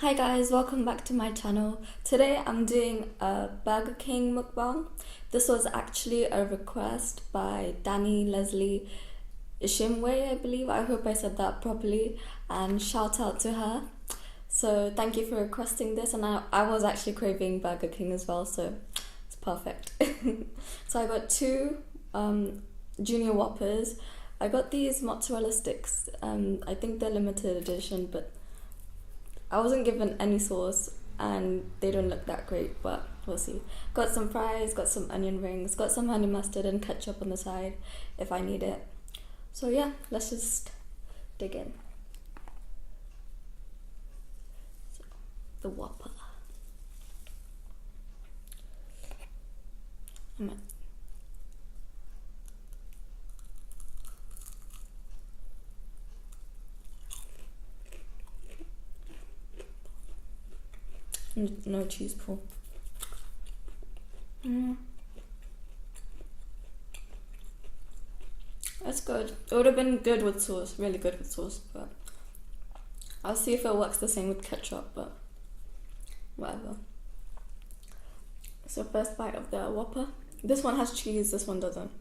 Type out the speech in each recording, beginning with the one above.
Hi guys, welcome back to my channel. Today I'm doing a Burger King mukbang. This was actually a request by Danny Leslie Ishimwe, I believe. I hope I said that properly, and shout out to her. So thank you for requesting this, and I was actually craving Burger King as well, so it's perfect. So I got two junior whoppers. I got these mozzarella sticks. I think they're limited edition, but I wasn't given any sauce and they don't look that great, but we'll see. Got some fries, got some onion rings, got some honey mustard and ketchup on the side if I need it. So yeah, let's just dig in. So, the Whopper. No cheese pull. That's good. It would have been good with sauce, really good with sauce, but I'll see if it works the same with ketchup, but whatever. So first bite of the Whopper. This one has cheese, this one doesn't.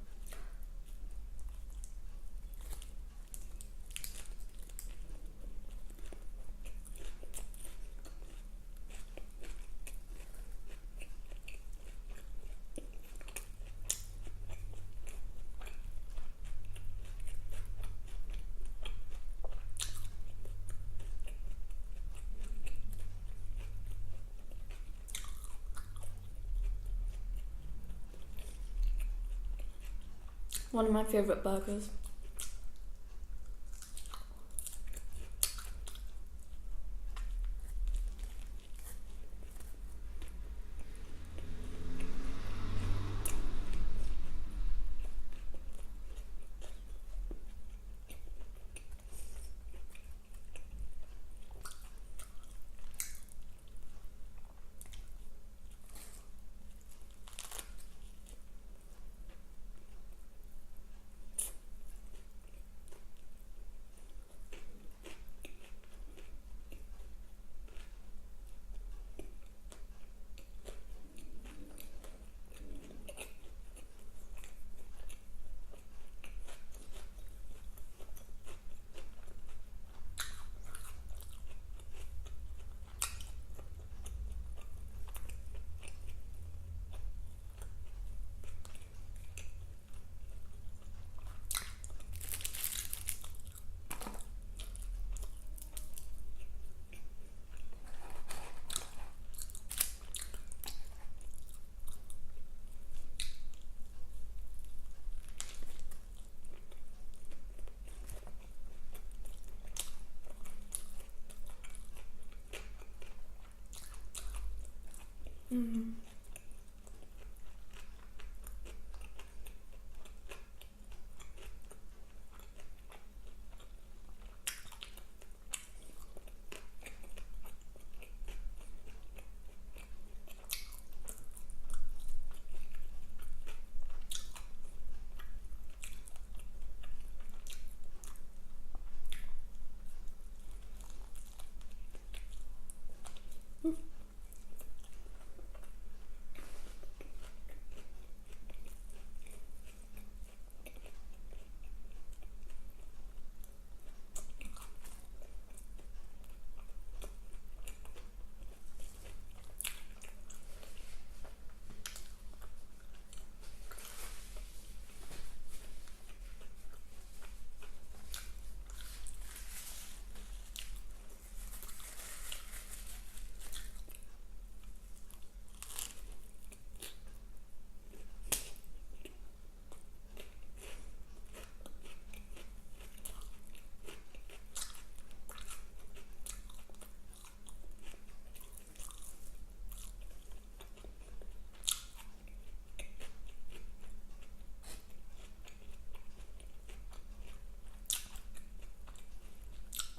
One of my favorite burgers.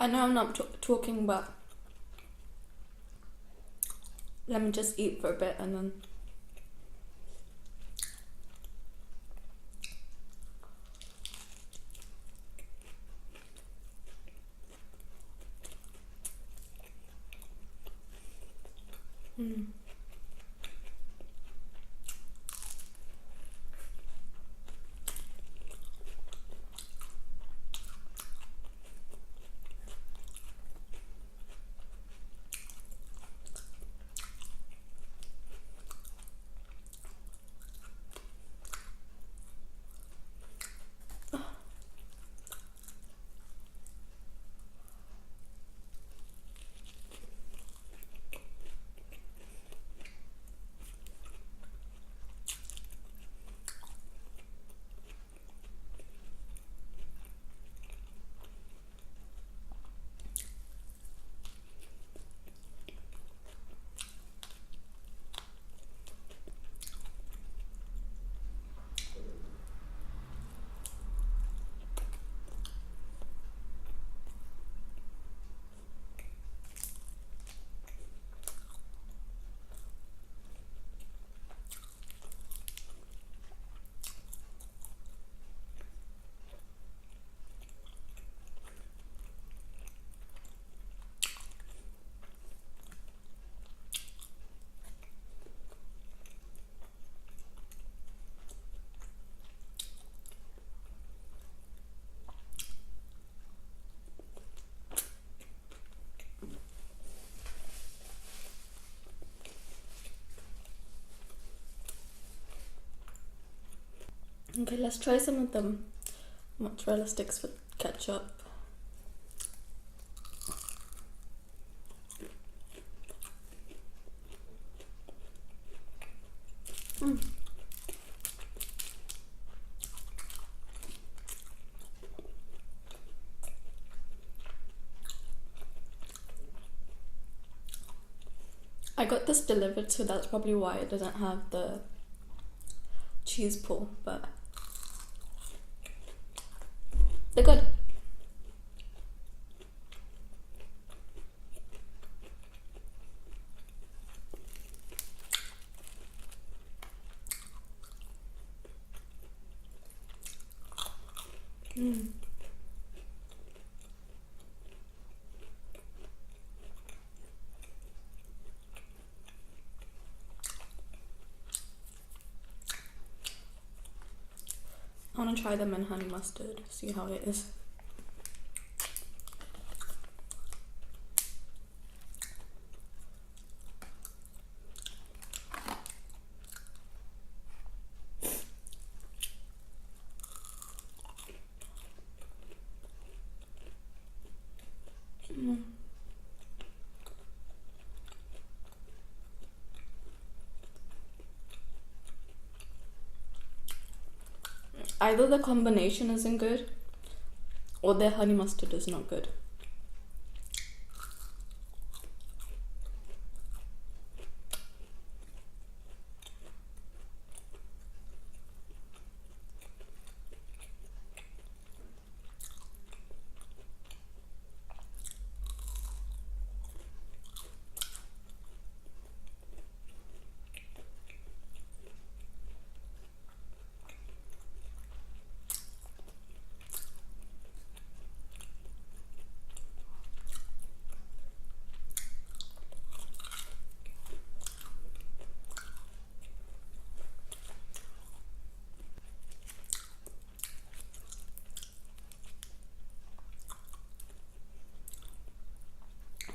I know I'm not talking, but let me just eat for a bit and then. Mm. Okay, let's try some of the mozzarella sticks with ketchup. Mm. I got this delivered, so that's probably why it doesn't have the cheese pull, but they're good. Mm. I want to try them in honey mustard, see how it is. Mm. Either the combination isn't good or their honey mustard is not good.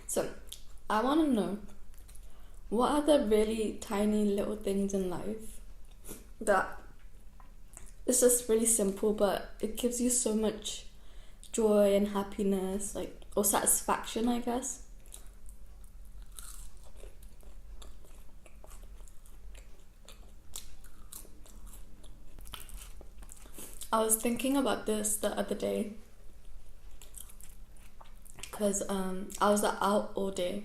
So, I want to know, what are the really tiny little things in life that it's just really simple, but it gives you so much joy and happiness, like, or satisfaction, I guess? I was thinking about this the other day because I was out all day.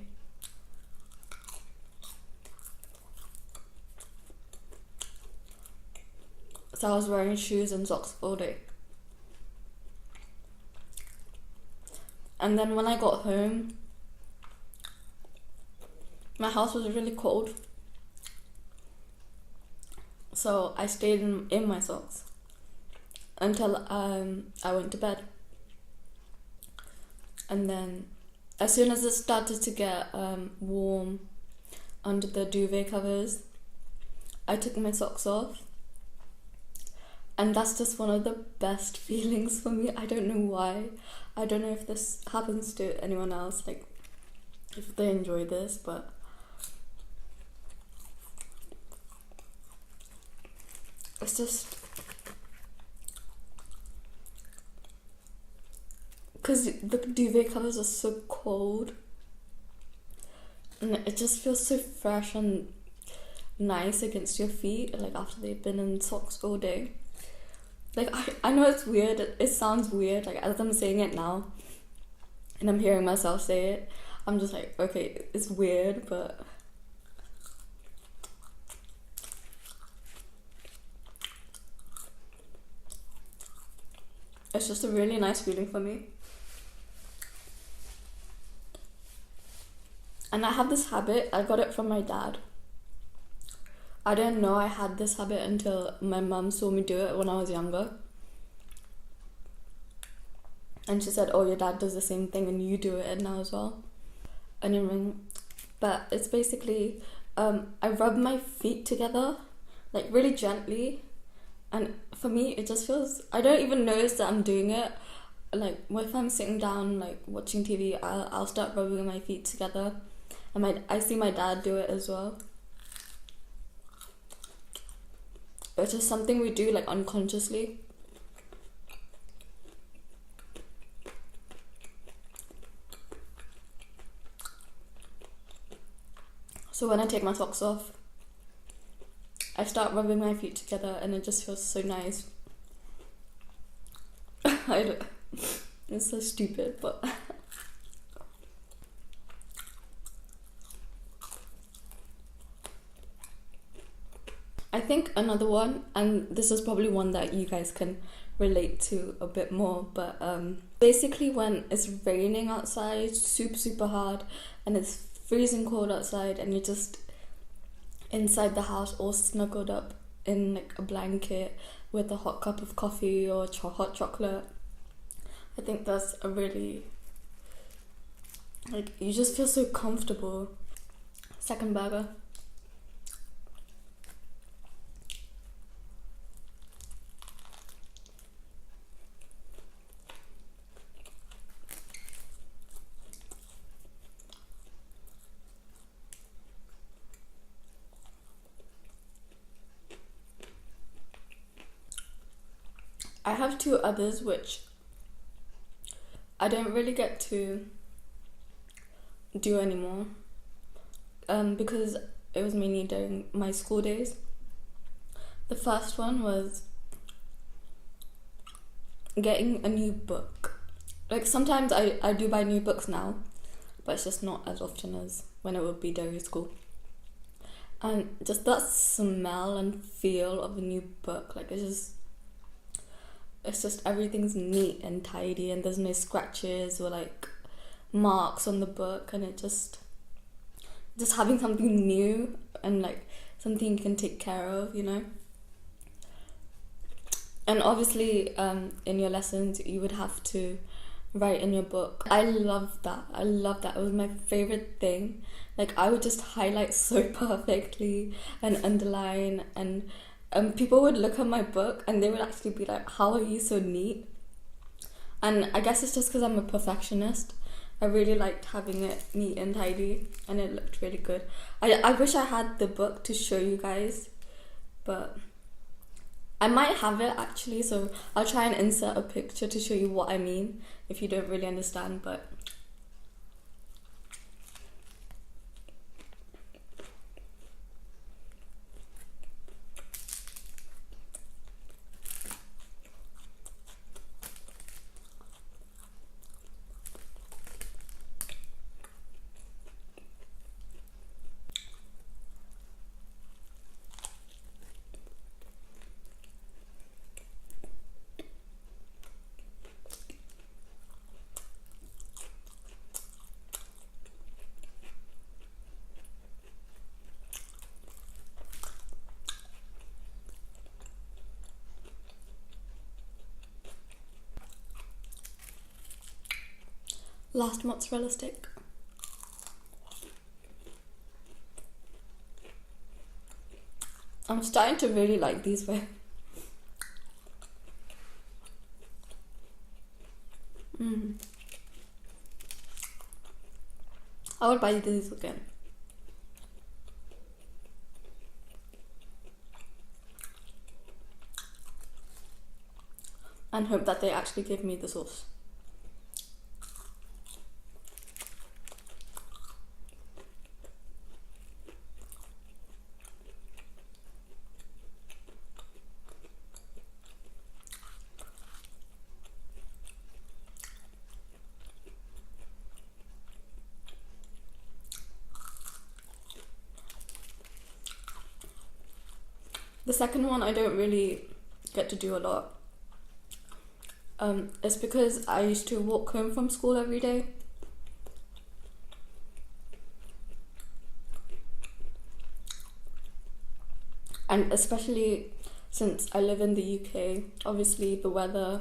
So I was wearing shoes and socks all day. And then when I got home, my house was really cold. So I stayed in my socks until I went to bed. And then as soon as it started to get warm, under the duvet covers, I took my socks off. And that's just one of the best feelings for me. I don't know why. I don't know if this happens to anyone else, like if they enjoy this, but it's just because the duvet covers are so cold and it just feels so fresh and nice against your feet, like after they've been in socks all day. Like, I know it's weird, it sounds weird, like as I'm saying it now and I'm hearing myself say it, I'm just like, okay, it's weird, but it's just a really nice feeling for me. And I have this habit, I got it from my dad. I didn't know I had this habit until my mum saw me do it when I was younger. And she said, oh, your dad does the same thing and you do it now as well. Anyway, but it's basically, I rub my feet together, like really gently. And for me, it just feels, I don't even notice that I'm doing it. Like, if I'm sitting down, like watching TV, I'll start rubbing my feet together. And I see my dad do it as well. It's just something we do, like, unconsciously. So when I take my socks off, I start rubbing my feet together and it just feels so nice. It's so stupid, but I think another one, and this is probably one that you guys can relate to a bit more, but basically when it's raining outside super hard and it's freezing cold outside and you're just inside the house all snuggled up in like a blanket with a hot cup of coffee or hot chocolate, I think that's a really, like, you just feel so comfortable. Second burger. I have two others which I don't really get to do anymore because it was mainly during my school days. The first one was getting a new book. Like, sometimes I do buy new books now, but it's just not as often as when it would be during school. And just that smell and feel of a new book, like, it's just everything's neat and tidy and there's no scratches or like marks on the book, and it just having something new and like something you can take care of, you know. And obviously in your lessons you would have to write in your book. I love that. It was my favorite thing. Like, I would just highlight so perfectly and underline, and people would look at my book and they would actually be like, how are you so neat? And I guess it's just because I'm a perfectionist. I really liked having it neat and tidy and it looked really good. I wish I had the book to show you guys, but I might have it actually, so I'll try and insert a picture to show you what I mean if you don't really understand, but last mozzarella stick. I'm starting to really like these way. I would buy these again. And hope that they actually give me the sauce. The second one I don't really get to do a lot. It's because I used to walk home from school every day. And especially since I live in the UK, obviously the weather,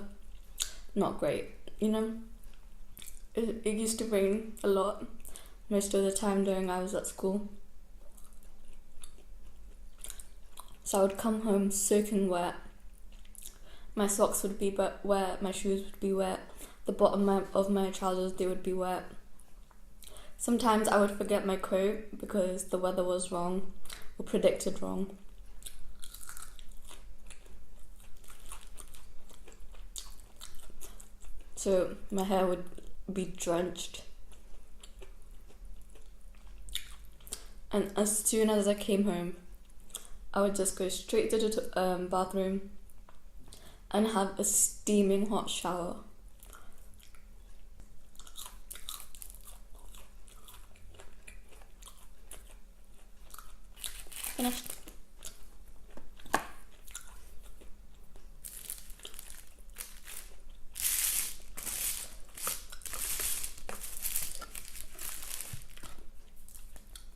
not great, you know? It used to rain a lot most of the time during I was at school. So I would come home soaking wet. My socks would be wet, my shoes would be wet, the bottom of my trousers, they would be wet. Sometimes I would forget my coat because the weather was wrong or predicted wrong. So my hair would be drenched. And as soon as I came home, I would just go straight to the bathroom and have a steaming hot shower. Finished.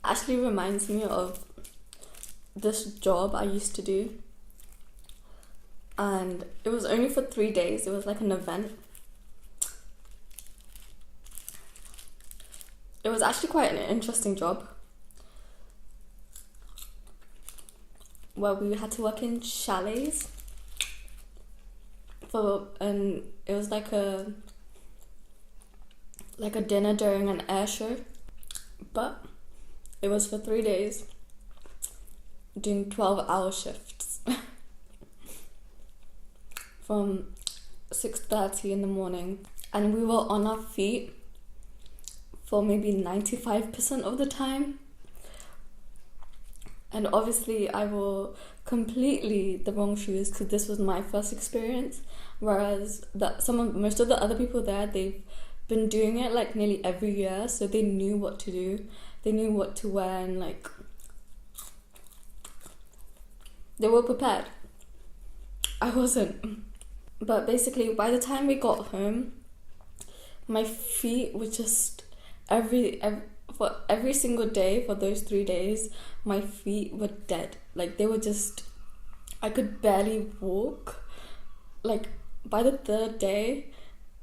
Actually reminds me of this job I used to do, and it was only for 3 days. It was like an event. It was actually quite an interesting job where we had to work in chalets and it was like a dinner during an air show, but it was for 3 days doing 12-hour shifts from 6:30 in the morning, and we were on our feet for maybe 95% of the time. And obviously I wore completely the wrong shoes because this was my first experience, whereas most of the other people there, they've been doing it like nearly every year, so they knew what to do, they knew what to wear, and like they were prepared. I wasn't. But basically by the time we got home, my feet were just for every single day for those 3 days, my feet were dead. Like they were just, I could barely walk. Like by the 3rd day,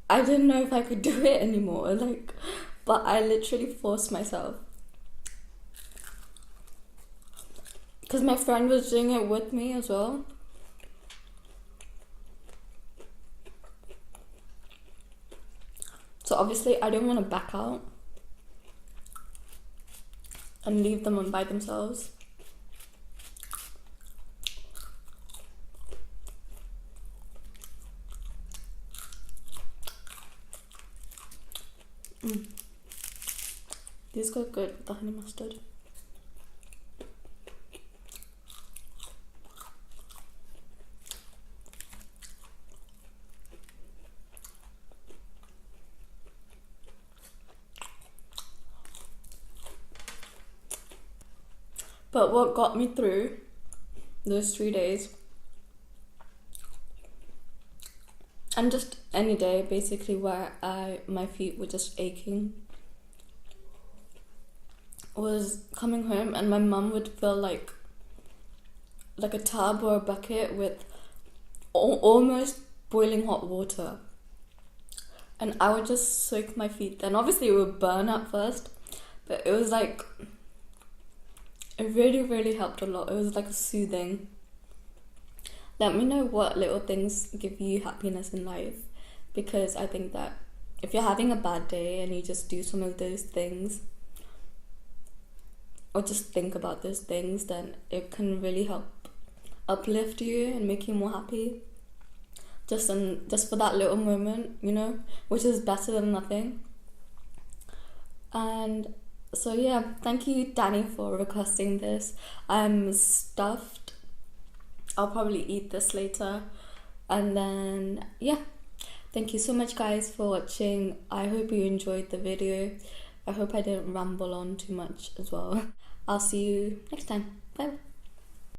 I didn't know if I could do it anymore. But I literally forced myself. Because my friend was doing it with me as well. So obviously I didn't want to back out and leave them on by themselves. These go good with the honey mustard. But what got me through those 3 days, and just any day basically where my feet were just aching, was coming home and my mum would fill like a tub or a bucket with almost boiling hot water, and I would just soak my feet. And obviously it would burn at first, but it was like It really helped a lot. It was like soothing. Let me know what little things give you happiness in life, because I think that if you're having a bad day and you just do some of those things or just think about those things, then it can really help uplift you and make you more happy. Just for that little moment, you know, which is better than nothing. And so yeah, thank you, Danny, for requesting this. I'm stuffed. I'll probably eat this later. And then yeah, thank you so much, guys, for watching. I hope you enjoyed the video. I hope I didn't ramble on too much as well. I'll see you next time. Bye.